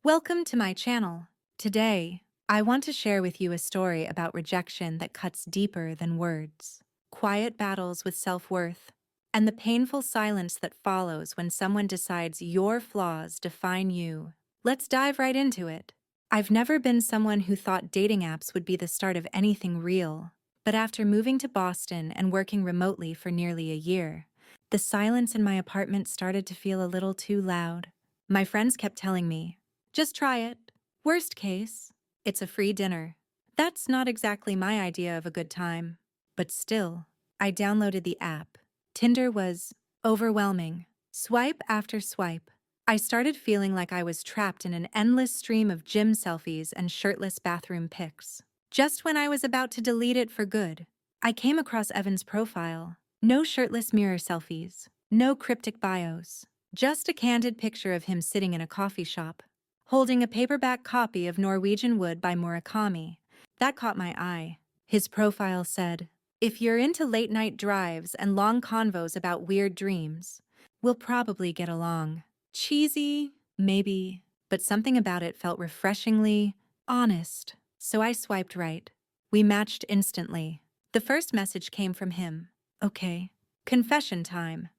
Welcome to my channel. Today, I want to share with you a story about rejection that cuts deeper than words, quiet battles with self-worth, and the painful silence that follows when someone decides your flaws define you. Let's dive right into it. I've never been someone who thought dating apps would be the start of anything real, but after moving to Boston and working remotely for nearly a year, the silence in my apartment started to feel a little too loud. My friends kept telling me, just try it. Worst case, it's a free dinner. That's not exactly my idea of a good time. But still, I downloaded the app. Tinder was overwhelming. Swipe after swipe. I started feeling like I was trapped in an endless stream of gym selfies and shirtless bathroom pics. Just when I was about to delete it for good, I came across Evan's profile. No shirtless mirror selfies, no cryptic bios, just a candid picture of him sitting in a coffee shop, holding a paperback copy of Norwegian Wood by Murakami. That caught my eye. His profile said, "If you're into late-night drives and long convos about weird dreams, we'll probably get along." Cheesy, maybe, but something about it felt refreshingly honest. So I swiped right. We matched instantly. The first message came from him. "Okay. Confession time.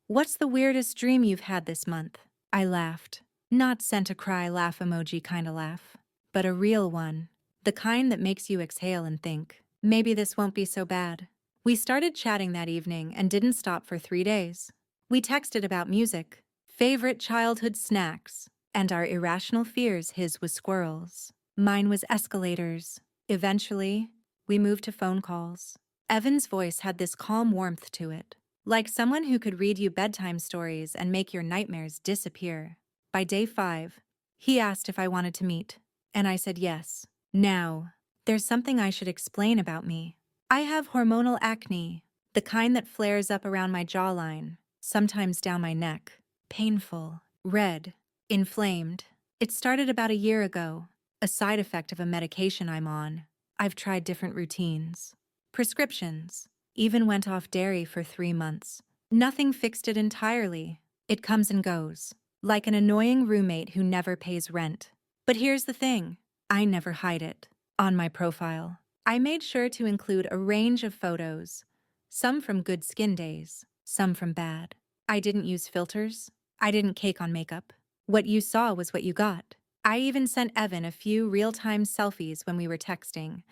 What's the weirdest dream you've had this month?" I laughed. Not sent a cry laugh emoji kinda laugh, but a real one. The kind that makes you exhale and think, maybe this won't be so bad. We started chatting that evening and didn't stop for 3 days. We texted about music, favorite childhood snacks, and our irrational fears. His was squirrels. Mine was escalators. Eventually, we moved to phone calls. Evan's voice had this calm warmth to it, like someone who could read you bedtime stories and make your nightmares disappear. By day 5, he asked if I wanted to meet, and I said yes. Now, there's something I should explain about me. I have hormonal acne, the kind that flares up around my jawline, sometimes down my neck. Painful, red, inflamed. It started about a year ago, a side effect of a medication I'm on. I've tried different routines, prescriptions, even went off dairy for 3 months. Nothing fixed it entirely. It comes and goes, like an annoying roommate who never pays rent. But here's the thing, I never hide it. On my profile, I made sure to include a range of photos, some from good skin days, some from bad. I didn't use filters. I didn't cake on makeup. What you saw was what you got. I even sent Evan a few real-time selfies when we were texting,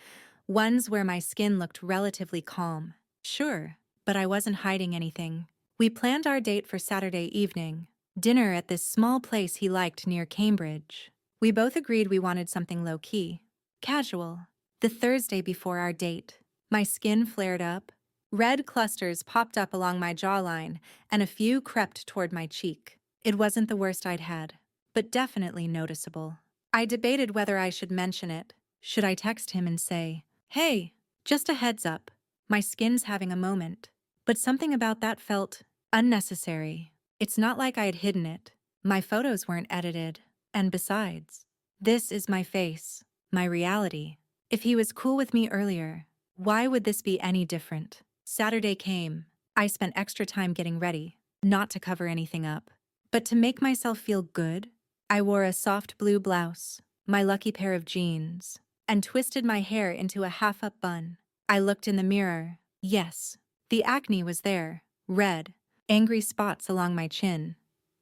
ones where my skin looked relatively calm. Sure, but I wasn't hiding anything. We planned our date for Saturday evening, dinner at this small place he liked near Cambridge. We both agreed we wanted something low-key, casual. The Thursday before our date, my skin flared up. Red clusters popped up along my jawline, and a few crept toward my cheek. It wasn't the worst I'd had, but definitely noticeable. I debated whether I should mention it. Should I text him and say, "Hey, just a heads up, my skin's having a moment." But something about that felt unnecessary. It's not like I had hidden it. My photos weren't edited. And besides, this is my face, my reality. If he was cool with me earlier, why would this be any different? Saturday came. I spent extra time getting ready, not to cover anything up, but to make myself feel good. I wore a soft blue blouse, my lucky pair of jeans, and twisted my hair into a half-up bun. I looked in the mirror. Yes, the acne was there, red, angry spots along my chin.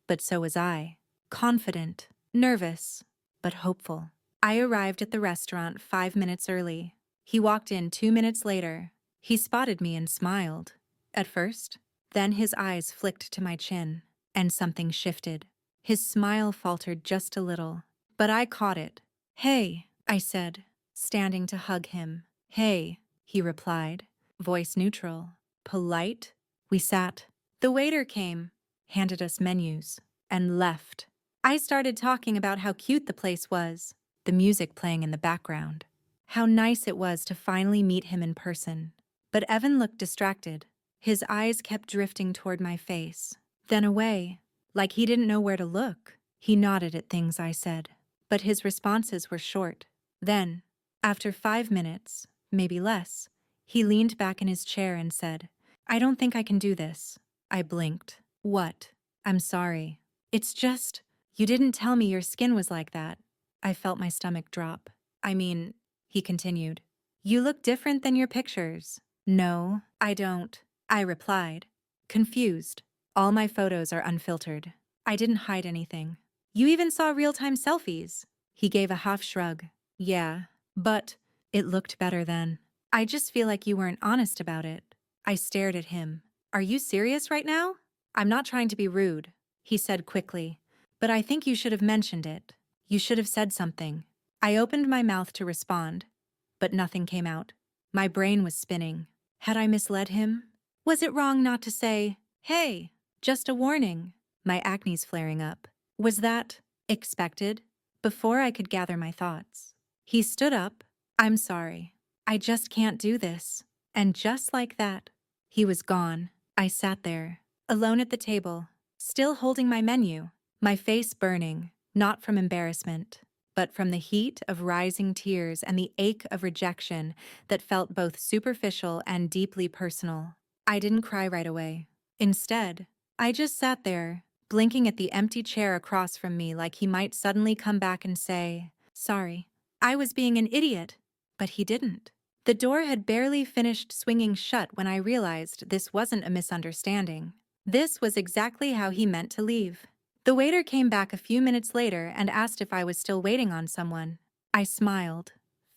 But so was I, confident, nervous, but hopeful. I arrived at the restaurant 5 minutes early. He walked in 2 minutes later. He spotted me and smiled, at first. Then his eyes flicked to my chin, and something shifted. His smile faltered just a little, but I caught it. "Hey," I said, standing to hug him. "Hey," he replied, voice neutral, polite. We sat. The waiter came, handed us menus, and left. I started talking about how cute the place was, the music playing in the background, how nice it was to finally meet him in person. But Evan looked distracted. His eyes kept drifting toward my face, then away, like he didn't know where to look. He nodded at things I said, but his responses were short. Then, after 5 minutes, maybe less, he leaned back in his chair and said, "I don't think I can do this." I blinked. "What?" "I'm sorry. It's just, You didn't tell me your skin was like that. I felt my stomach drop. I mean, he continued. You look different than your pictures. No, I don't, I replied, confused. All my photos are unfiltered. I didn't hide anything. You even saw real-time selfies. He gave a half shrug. Yeah, but it looked better then. I just feel like you weren't honest about it. I stared at him. Are you serious right now? I'm not trying to be rude, he said quickly, but I think you should have mentioned it. You should have said something. I opened my mouth to respond, but nothing came out. My brain was spinning. Had I misled him? Was it wrong not to say, hey, just a warning? My acne's flaring up. Was that expected? Before I could gather my thoughts, he stood up. I'm sorry. I just can't do this. And just like that, he was gone. I sat there, alone at the table, still holding my menu, my face burning, not from embarrassment, but from the heat of rising tears and the ache of rejection that felt both superficial and deeply personal. I didn't cry right away. Instead, I just sat there, blinking at the empty chair across from me like he might suddenly come back and say, sorry, I was being an idiot. But he didn't. The door had barely finished swinging shut when I realized this wasn't a misunderstanding. This was exactly how he meant to leave. The waiter came back a few minutes later and asked if I was still waiting on someone. I smiled,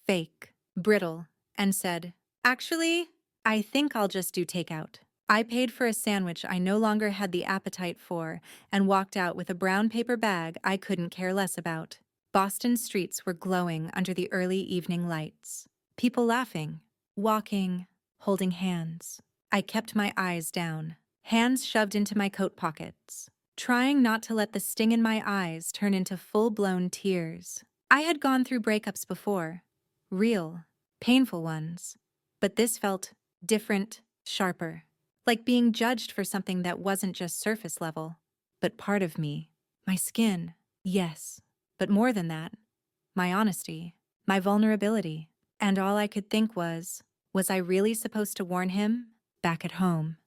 fake, brittle, and said, actually, I think I'll just do takeout. I paid for a sandwich I no longer had the appetite for and walked out with a brown paper bag I couldn't care less about. Boston streets were glowing under the early evening lights. People laughing, walking, holding hands. I kept my eyes down, hands shoved into my coat pockets, trying not to let the sting in my eyes turn into full-blown tears. I had gone through breakups before, real, painful ones, but this felt different, sharper, like being judged for something that wasn't just surface level, but part of me. My skin, yes, but more than that, my honesty, my vulnerability. And all I could think was I really supposed to warn him? Back at home,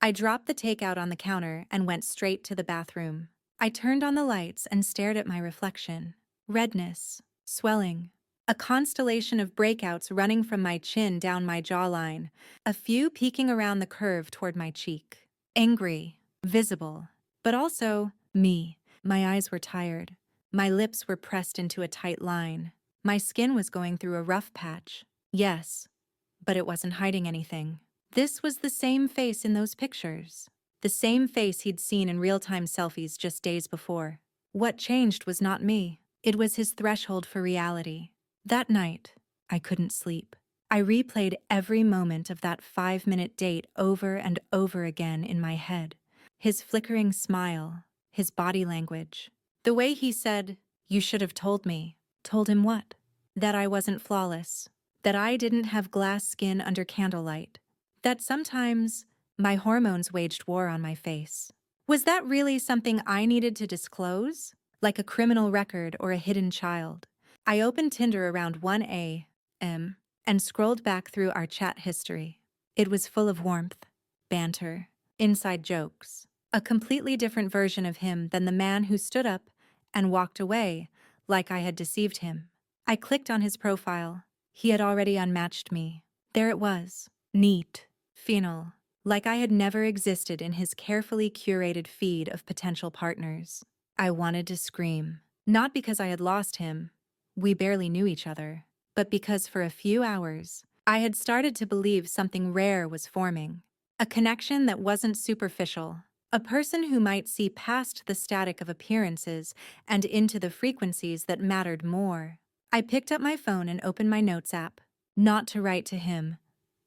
I dropped the takeout on the counter and went straight to the bathroom. I turned on the lights and stared at my reflection. Redness, swelling, a constellation of breakouts running from my chin down my jawline, a few peeking around the curve toward my cheek. Angry, visible, but also me. My eyes were tired. My lips were pressed into a tight line. My skin was going through a rough patch. Yes, but it wasn't hiding anything. This was the same face in those pictures. The same face he'd seen in real-time selfies just days before. What changed was not me. It was his threshold for reality. That night, I couldn't sleep. I replayed every moment of that 5-minute date over and over again in my head. His flickering smile, his body language, the way he said, "You should have told me." Told him what? That I wasn't flawless. That I didn't have glass skin under candlelight. That sometimes my hormones waged war on my face. Was that really something I needed to disclose? Like a criminal record or a hidden child? I opened Tinder around 1 a.m. and scrolled back through our chat history. It was full of warmth, banter, inside jokes. A completely different version of him than the man who stood up and walked away like I had deceived him. I clicked on his profile. He had already unmatched me. There it was, neat, phenol, like I had never existed in his carefully curated feed of potential partners. I wanted to scream, not because I had lost him, we barely knew each other, but because for a few hours, I had started to believe something rare was forming. A connection that wasn't superficial. A person who might see past the static of appearances and into the frequencies that mattered more. I picked up my phone and opened my notes app, not to write to him,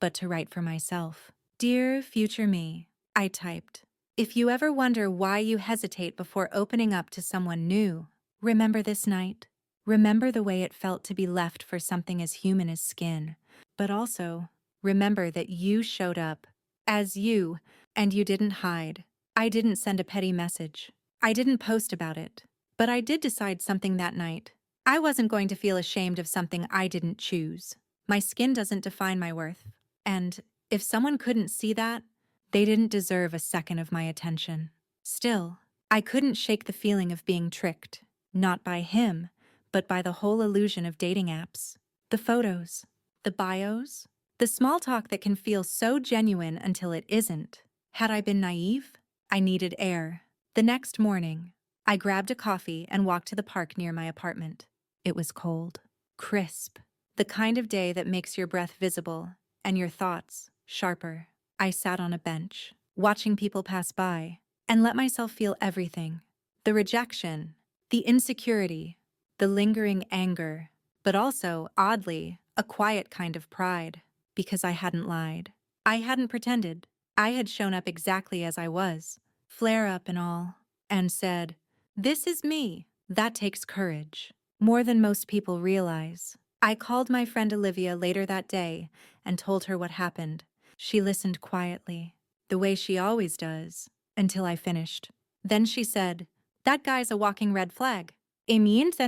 but to write for myself. Dear future me, I typed. If you ever wonder why you hesitate before opening up to someone new, remember this night. Remember the way it felt to be left for something as human as skin. But also, remember that you showed up as you, and you didn't hide. I didn't send a petty message. I didn't post about it. But I did decide something that night. I wasn't going to feel ashamed of something I didn't choose. My skin doesn't define my worth. And if someone couldn't see that, they didn't deserve a second of my attention. Still, I couldn't shake the feeling of being tricked, not by him, but by the whole illusion of dating apps. The photos, the bios, the small talk that can feel so genuine until it isn't. Had I been naive? I needed air. The next morning, I grabbed a coffee and walked to the park near my apartment. It was cold, crisp, the kind of day that makes your breath visible and your thoughts sharper. I sat on a bench, watching people pass by, and let myself feel everything. The rejection, the insecurity, the lingering anger, but also, oddly, a quiet kind of pride, because I hadn't lied. I hadn't pretended. I had shown up exactly as I was, flare up and all, and said, "This is me." That takes courage, more than most people realize. I called my friend Olivia later that day and told her what happened. She listened quietly, the way she always does, until I finished. Then she said, "That guy's a walking red flag. It means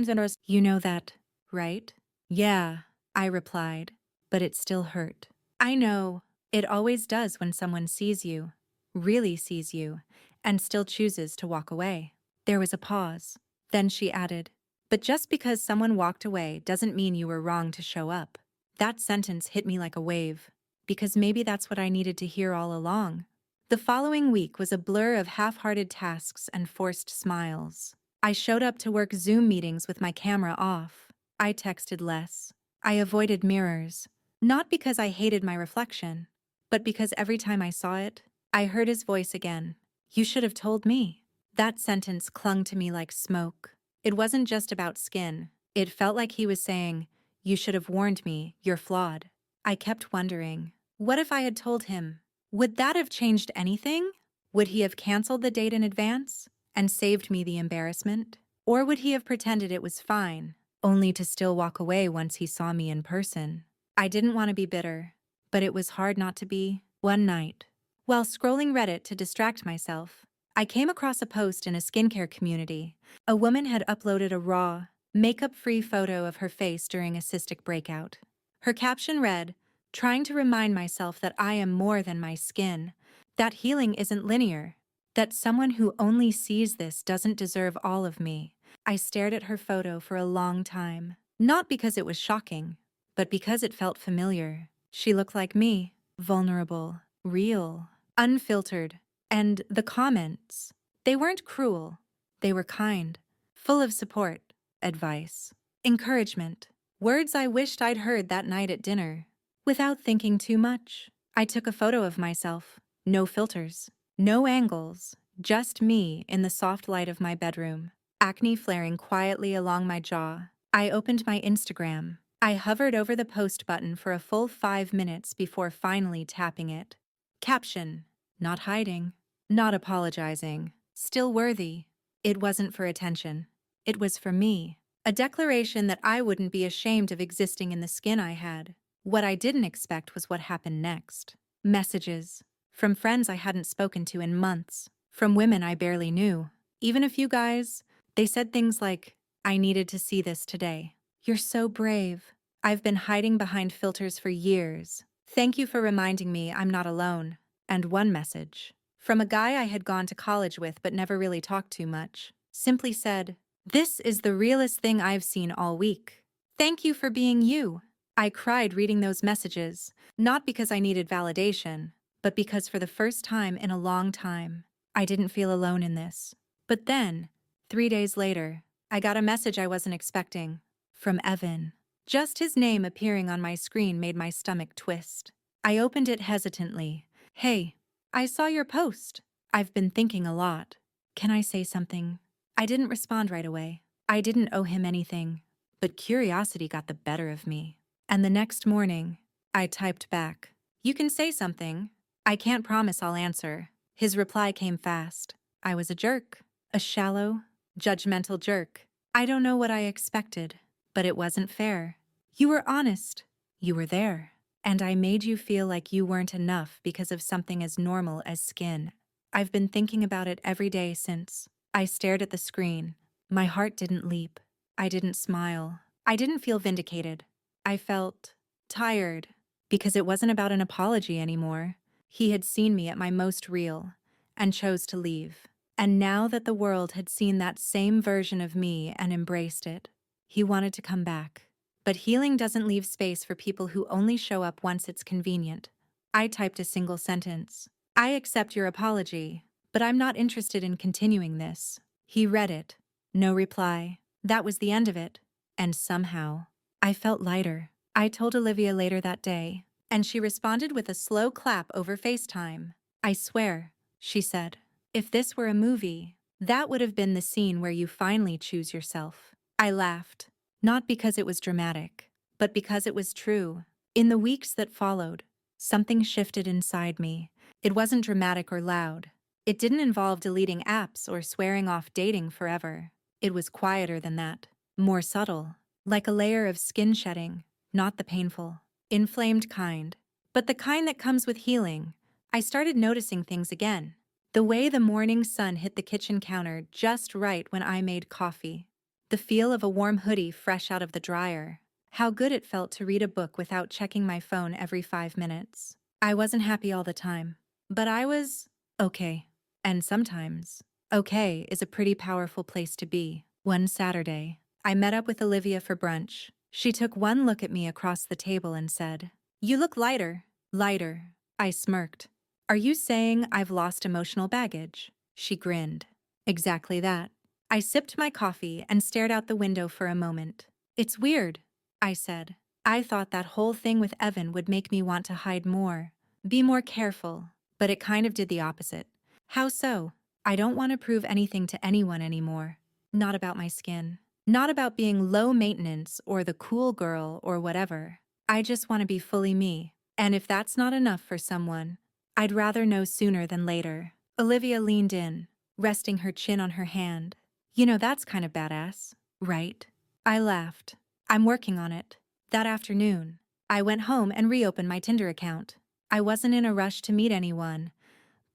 you know that, right?" "Yeah," I replied, but it still hurt. I know, it always does when someone sees you, really sees you, and still chooses to walk away. There was a pause. Then she added, "But just because someone walked away doesn't mean you were wrong to show up." That sentence hit me like a wave, because maybe that's what I needed to hear all along. The following week was a blur of half-hearted tasks and forced smiles. I showed up to work Zoom meetings with my camera off. I texted less. I avoided mirrors, not because I hated my reflection, but because every time I saw it, I heard his voice again. "You should have told me." That sentence clung to me like smoke. It wasn't just about skin. It felt like he was saying, "You should have warned me, you're flawed." I kept wondering, what if I had told him? Would that have changed anything? Would he have canceled the date in advance and saved me the embarrassment? Or would he have pretended it was fine, only to still walk away once he saw me in person? I didn't want to be bitter, but it was hard not to be. One night, while scrolling Reddit to distract myself, I came across a post in a skincare community. A woman had uploaded a raw, makeup-free photo of her face during a cystic breakout. Her caption read, "Trying to remind myself that I am more than my skin, that healing isn't linear, that someone who only sees this doesn't deserve all of me." I stared at her photo for a long time, not because it was shocking, but because it felt familiar. She looked like me, vulnerable, real, unfiltered. And the comments, they weren't cruel. They were kind, full of support, advice, encouragement, words I wished I'd heard that night at dinner. Without thinking too much, I took a photo of myself. No filters, no angles, just me in the soft light of my bedroom, acne flaring quietly along my jaw. I opened my Instagram. I hovered over the post button for a full 5 minutes before finally tapping it. Caption: "Not hiding, not apologizing, still worthy." It wasn't for attention. It was for me. A declaration that I wouldn't be ashamed of existing in the skin I had. What I didn't expect was what happened next. Messages. From friends I hadn't spoken to in months. From women I barely knew. Even a few guys. They said things like, "I needed to see this today. You're so brave. I've been hiding behind filters for years. Thank you for reminding me I'm not alone." And one message, from a guy I had gone to college with but never really talked to much, simply said, "This is the realest thing I've seen all week. Thank you for being you." I cried reading those messages, not because I needed validation, but because for the first time in a long time, I didn't feel alone in this. But then, 3 days later, I got a message I wasn't expecting, from Evan. Just his name appearing on my screen made my stomach twist. I opened it hesitantly. "Hey, I saw your post. I've been thinking a lot. Can I say something?" I didn't respond right away. I didn't owe him anything, but curiosity got the better of me. And the next morning, I typed back, "You can say something. I can't promise I'll answer." His reply came fast. I was a jerk. A shallow, judgmental jerk. I don't know what I expected, but it wasn't fair. "You were honest. You were there. And I made you feel like you weren't enough because of something as normal as skin." I've been thinking about it every day since. I stared at the screen. My heart didn't leap. I didn't smile. I didn't feel vindicated. I felt tired, because it wasn't about an apology anymore. He had seen me at my most real and chose to leave. And now that the world had seen that same version of me and embraced it, he wanted to come back. But healing doesn't leave space for people who only show up once it's convenient. I typed a single sentence. I accept your apology, but I'm not interested in continuing this. He read it. No reply. That was the end of it. And somehow, I felt lighter. I told Olivia later that day, and she responded with a slow clap over FaceTime. I swear, she said, if this were a movie, that would have been the scene where you finally choose yourself. I laughed, not because it was dramatic, but because it was true. In the weeks that followed, something shifted inside me. It wasn't dramatic or loud. It didn't involve deleting apps or swearing off dating forever. It was quieter than that, more subtle, like a layer of skin shedding, not the painful, inflamed kind, but the kind that comes with healing. I started noticing things again. The way the morning sun hit the kitchen counter just right when I made coffee. The feel of a warm hoodie fresh out of the dryer. How good it felt to read a book without checking my phone every 5 minutes. I wasn't happy all the time, but I was okay. And sometimes, okay is a pretty powerful place to be. One Saturday, I met up with Olivia for brunch. She took one look at me across the table and said, "You look lighter." Lighter. I smirked. "Are you saying I've lost emotional baggage?" She grinned. "Exactly that." I sipped my coffee and stared out the window for a moment. "It's weird," I said. "I thought that whole thing with Evan would make me want to hide more, be more careful, but it kind of did the opposite." "How so?" "I don't want to prove anything to anyone anymore. Not about my skin. Not about being low maintenance or the cool girl or whatever. I just want to be fully me. And if that's not enough for someone, I'd rather know sooner than later." Olivia leaned in, resting her chin on her hand. "You know, that's kind of badass, right?" I laughed. "I'm working on it." That afternoon, I went home and reopened my Tinder account. I wasn't in a rush to meet anyone,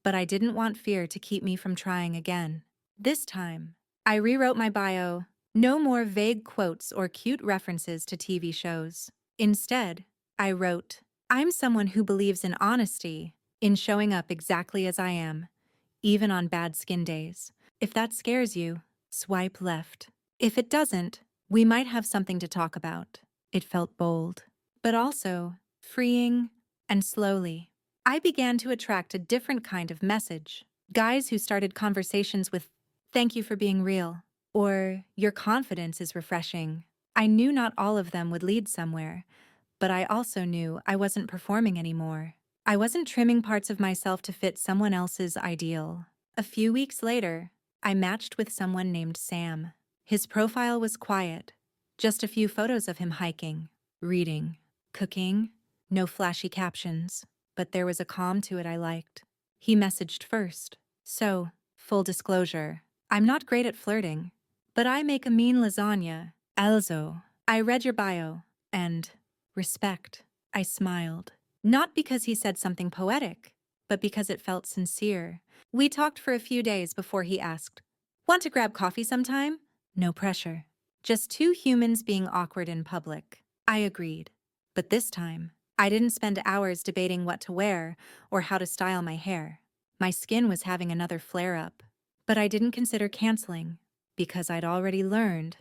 but I didn't want fear to keep me from trying again. This time, I rewrote my bio. No more vague quotes or cute references to TV shows. Instead, I wrote, "I'm someone who believes in honesty, in showing up exactly as I am, even on bad skin days. If that scares you, swipe left. If it doesn't, we might have something to talk about." It felt bold, but also freeing, and slowly, I began to attract a different kind of message. Guys who started conversations with, "Thank you for being real," or "Your confidence is refreshing." I knew not all of them would lead somewhere, but I also knew I wasn't performing anymore. I wasn't trimming parts of myself to fit someone else's ideal. A few weeks later, I matched with someone named Sam. His profile was quiet, just a few photos of him hiking, reading, cooking, no flashy captions, but there was a calm to it I liked. He messaged first. "So, full disclosure, I'm not great at flirting, but I make a mean lasagna. Also, I read your bio, and respect." I smiled. Not because he said something poetic, but because it felt sincere. We talked for a few days before he asked, "Want to grab coffee sometime?" No pressure. Just two humans being awkward in public. I agreed. But this time, I didn't spend hours debating what to wear or how to style my hair. My skin was having another flare-up. But I didn't consider canceling, because I'd already learned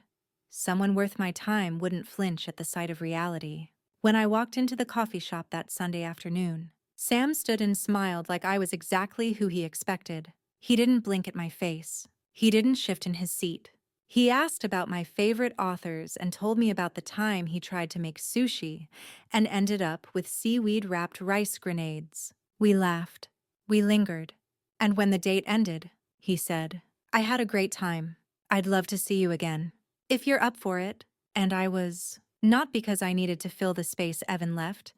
someone worth my time wouldn't flinch at the sight of reality. When I walked into the coffee shop that Sunday afternoon, Sam stood and smiled like I was exactly who he expected. He didn't blink at my face. He didn't shift in his seat. He asked about my favorite authors and told me about the time he tried to make sushi and ended up with seaweed-wrapped rice grenades. We laughed. We lingered. And when the date ended, he said, "I had a great time. I'd love to see you again, if you're up for it." And I was, not because I needed to fill the space Evan left,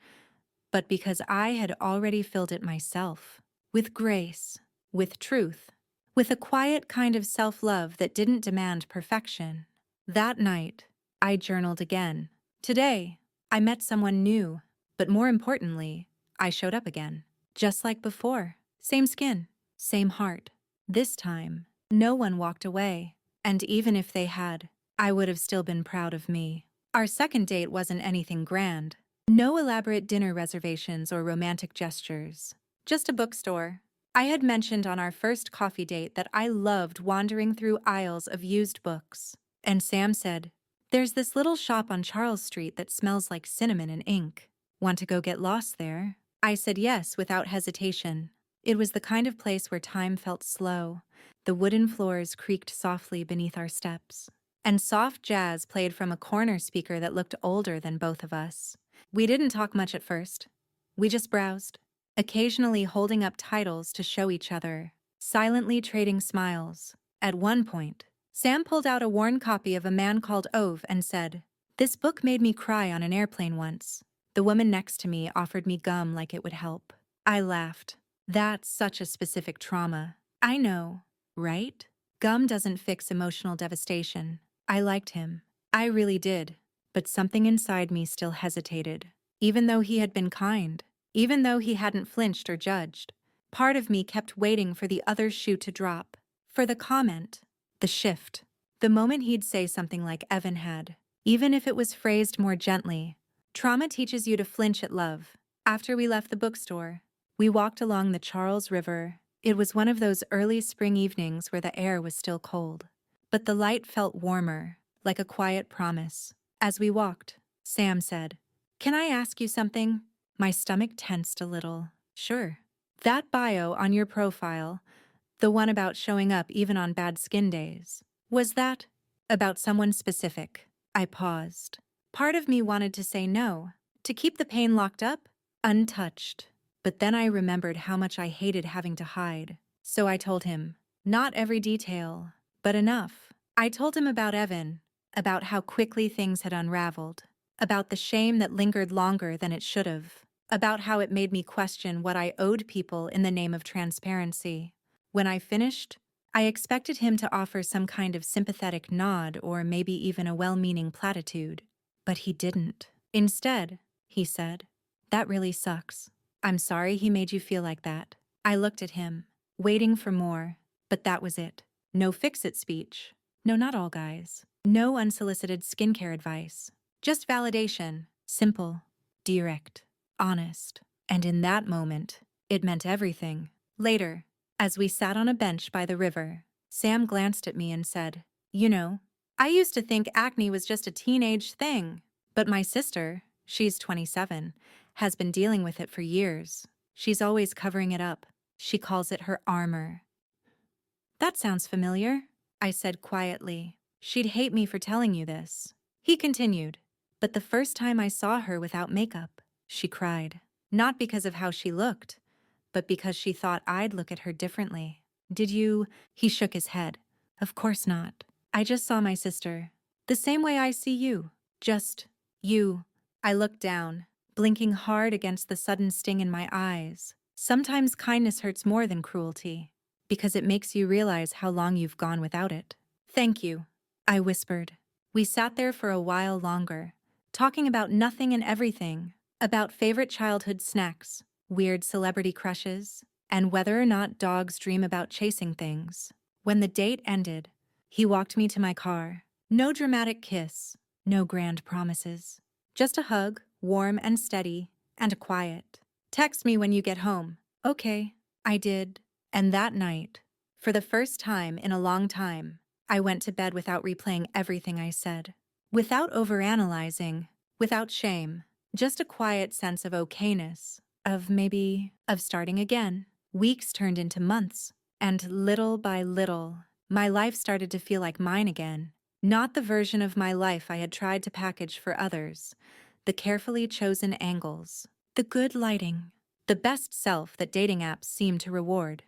but because I had already filled it myself. With grace, with truth, with a quiet kind of self-love that didn't demand perfection. That night, I journaled again. Today, I met someone new, but more importantly, I showed up again. Just like before. Same skin, same heart. This time, no one walked away. And even if they had, I would have still been proud of me. Our second date wasn't anything grand. No elaborate dinner reservations or romantic gestures. Just a bookstore, I had mentioned on our first coffee date that I loved wandering through aisles of used books. And Sam said, "There's this little shop on Charles Street that smells like cinnamon and ink. Want to go get lost there?" I said yes without hesitation. It was the kind of place where time felt slow. The wooden floors creaked softly beneath our steps, and soft jazz played from a corner speaker that looked older than both of us. We didn't talk much at first. We just browsed, occasionally holding up titles to show each other, silently trading smiles. At one point, Sam pulled out a worn copy of A Man Called Ove and said, "This book made me cry on an airplane once." The woman next to me offered me gum like it would help. I laughed. That's such a specific trauma. I know, right? Gum doesn't fix emotional devastation. I liked him. I really did. But something inside me still hesitated. Even though he had been kind, even though he hadn't flinched or judged, part of me kept waiting for the other shoe to drop. For the comment, the shift. The moment he'd say something like Evan had, even if it was phrased more gently. Trauma teaches you to flinch at love. After we left the bookstore, we walked along the Charles River. It was one of those early spring evenings where the air was still cold, but the light felt warmer, like a quiet promise. As we walked, Sam said, "Can I ask you something?" My stomach tensed a little. "Sure." "That bio on your profile, the one about showing up even on bad skin days, was that about someone specific?" I paused. Part of me wanted to say no, to keep the pain locked up, untouched. But then I remembered how much I hated having to hide. So I told him, not every detail, but enough. I told him about Evan, about how quickly things had unraveled, about the shame that lingered longer than it should have, about how it made me question what I owed people in the name of transparency. When I finished, I expected him to offer some kind of sympathetic nod or maybe even a well-meaning platitude. But he didn't. Instead, he said, "That really sucks. I'm sorry he made you feel like that." I looked at him, waiting for more, but that was it. No fix-it speech. No, not all guys. No unsolicited skincare advice. Just validation. Simple, direct, honest. And in that moment, it meant everything. Later, as we sat on a bench by the river, Sam glanced at me and said, "You know, I used to think acne was just a teenage thing, but my sister, she's 27, has been dealing with it for years. She's always covering it up. She calls it her armor." "That sounds familiar," I said quietly. "She'd hate me for telling you this." He continued, "But the first time I saw her without makeup, she cried. Not because of how she looked, but because she thought I'd look at her differently." "Did you?" He shook his head. "Of course not. I just saw my sister. The same way I see you. Just you." I looked down, blinking hard against the sudden sting in my eyes. Sometimes kindness hurts more than cruelty, because it makes you realize how long you've gone without it. "Thank you," I whispered. We sat there for a while longer, talking about nothing and everything, about favorite childhood snacks, weird celebrity crushes, and whether or not dogs dream about chasing things. When the date ended, he walked me to my car. No dramatic kiss, no grand promises. Just a hug, warm and steady, and quiet. "Text me when you get home." "Okay." I did. And that night, for the first time in a long time, I went to bed without replaying everything I said. Without overanalyzing, without shame. Just a quiet sense of okayness, of starting again. Weeks turned into months, and little by little, my life started to feel like mine again. Not the version of my life I had tried to package for others, the carefully chosen angles, the good lighting, the best self that dating apps seem to reward.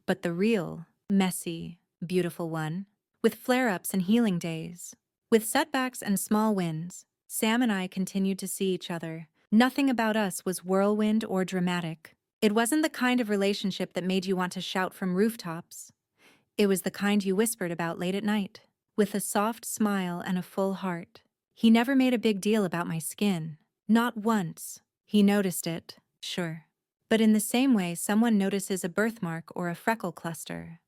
But the real, messy, beautiful one, with flare-ups and healing days, with setbacks and small wins. Sam and I continued to see each other. Nothing about us was whirlwind or dramatic. It wasn't the kind of relationship that made you want to shout from rooftops. It was the kind you whispered about late at night, with a soft smile and a full heart. He never made a big deal about my skin. Not once. He noticed it, sure. But in the same way someone notices a birthmark or a freckle cluster,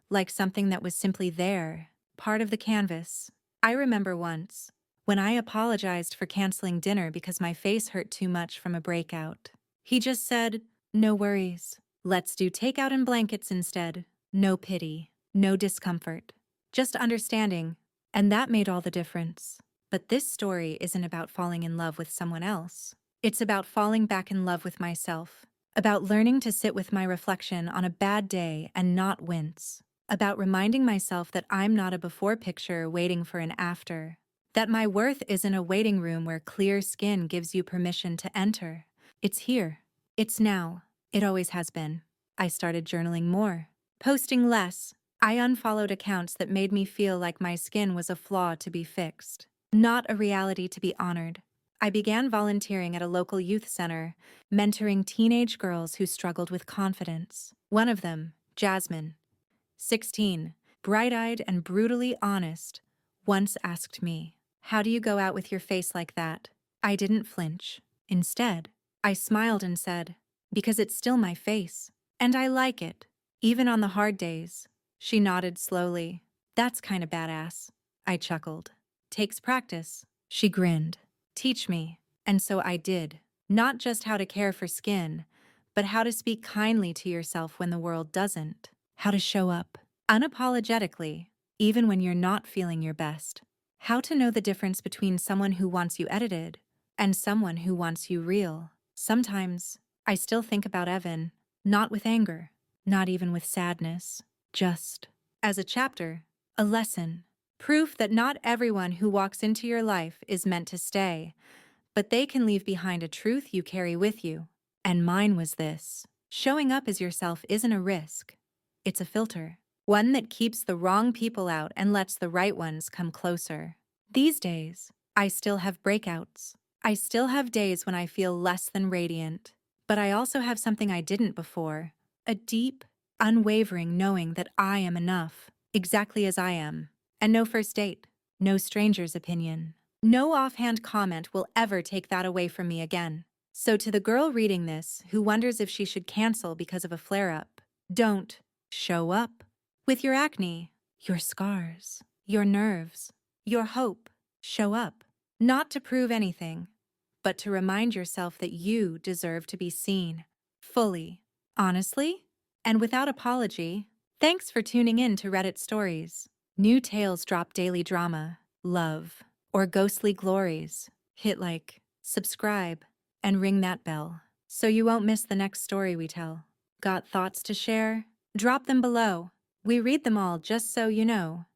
like something that was simply there, part of the canvas. I remember once, when I apologized for canceling dinner because my face hurt too much from a breakout. He just said, "No worries." Let's do takeout and blankets instead. No pity, no discomfort, just understanding. And that made all the difference. But this story isn't about falling in love with someone else. It's about falling back in love with myself. About learning to sit with my reflection on a bad day and not wince. About reminding myself that I'm not a before picture waiting for an after. That my worth isn't a waiting room where clear skin gives you permission to enter. It's here. It's now. It always has been. I started journaling more, posting less. I unfollowed accounts that made me feel like my skin was a flaw to be fixed, not a reality to be honored. I began volunteering at a local youth center, mentoring teenage girls who struggled with confidence. One of them, Jasmine, 16, bright-eyed and brutally honest, once asked me, "How do you go out with your face like that?" I didn't flinch. Instead, I smiled and said, "Because it's still my face, and I like it, even on the hard days." She nodded slowly. "That's kinda badass." I chuckled. "Takes practice." She grinned. "Teach me." And so I did. Not just how to care for skin, but how to speak kindly to yourself when the world doesn't. How to show up unapologetically, even when you're not feeling your best. How to know the difference between someone who wants you edited and someone who wants you real. Sometimes, I still think about Evan, not with anger, not even with sadness, just as a chapter, a lesson, proof that not everyone who walks into your life is meant to stay, but they can leave behind a truth you carry with you. And mine was this: showing up as yourself isn't a risk, it's a filter. One that keeps the wrong people out and lets the right ones come closer. These days, I still have breakouts. I still have days when I feel less than radiant. But I also have something I didn't before. A deep, unwavering knowing that I am enough, exactly as I am. And no first date, no stranger's opinion, no offhand comment will ever take that away from me again. So to the girl reading this who wonders if she should cancel because of a flare-up, don't. Show up. With your acne, your scars, your nerves, your hope. Show up. Not to prove anything, but to remind yourself that you deserve to be seen. Fully. Honestly. And without apology. Thanks for tuning in to Reddit Stories. New tales drop daily drama, love, or ghostly glories. Hit like, subscribe, and ring that bell so you won't miss the next story we tell. Got thoughts to share? Drop them below. We read them all just so you know.